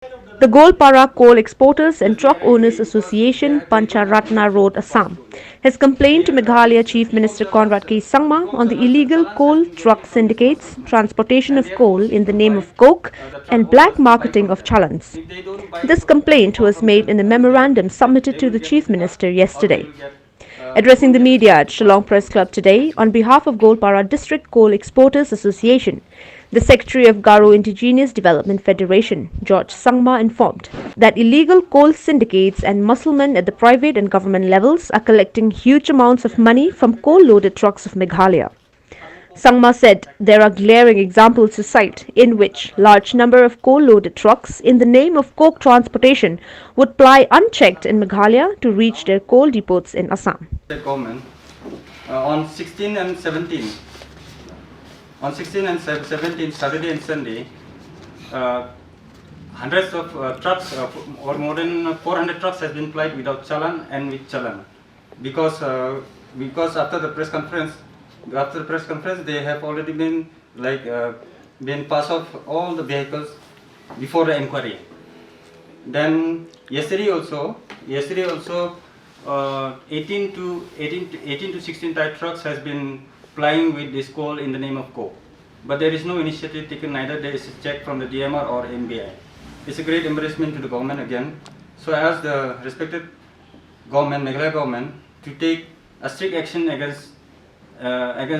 The Golpara Coal Exporters and Truck Owners Association, Pancharatna Road, Assam, has complained to Meghalaya Chief Minister Conrad K. Sangma on the illegal coal truck syndicates, transportation of coal in the name of coke, and black marketing of challans. This complaint was made in a memorandum submitted to the Chief Minister yesterday. Addressing the media at Shillong Press Club today on behalf of Golpara District Coal Exporters Association, the Secretary of Garo Indigenous Development Federation, George Sangma, informed that illegal coal syndicates and musclemen at the private and government levels are collecting huge amounts of money from coal-loaded trucks of Meghalaya. Sangma said there are glaring examples to cite in which large number of coal-loaded trucks in the name of coke transportation would ply unchecked in Meghalaya to reach their coal depots in Assam. The government on 16 and 17, Saturday and Sunday, hundreds of trucks or more than 400 trucks has been plied without challan and with challan, because after the press conference they have already been been passed off all the vehicles before the inquiry. Then yesterday also 18 to 16 type trucks has been plying with this coal in the name of coke, but there is no initiative taken, neither there is a check from the DMR or MBI. It's a great embarrassment to the government again. So I ask the respected government, Meghalaya government, to take a strict action against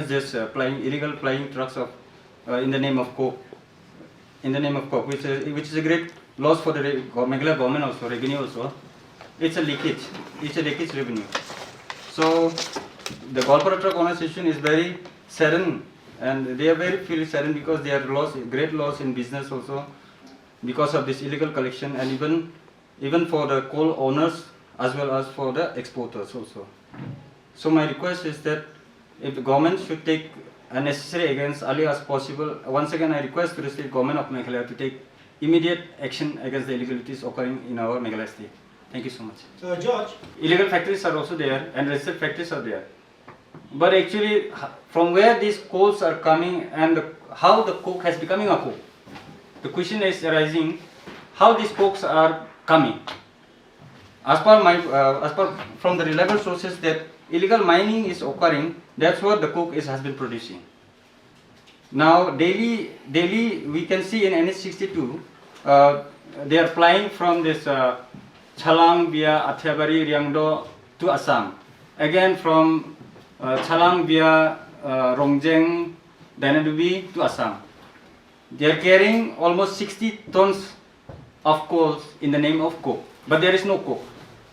this illegal plying trucks of in the name of coke, which is a great loss for the Meghalaya government also, revenue also. It's a leakage revenue. So the Golpara Truck Owners Association is very saddened, and they are very feel saddened because they are great loss in business also because of this illegal collection, and even for the coal owners as well as for the exporters also. So my request is that if the government should take a necessary against early as possible. Once again, I request to the state government of Meghalaya to take immediate action against the illegalities occurring in our Meghalaya state. Thank you so much. George, illegal factories are also there and registered factories are there. But actually, from where these coals are coming and how the coke has becoming a coke, the question is arising: how these cokes are coming? As per from the reliable sources that illegal mining is occurring, that's what the coke has been producing. Now daily we can see in NH62 they are flying from this Chalang via Athiabari, Ryangdo to Assam. Again from Chalang via Rongjeng, Danadubi to Assam. They are carrying almost 60 tons of coals in the name of coke, but there is no coke.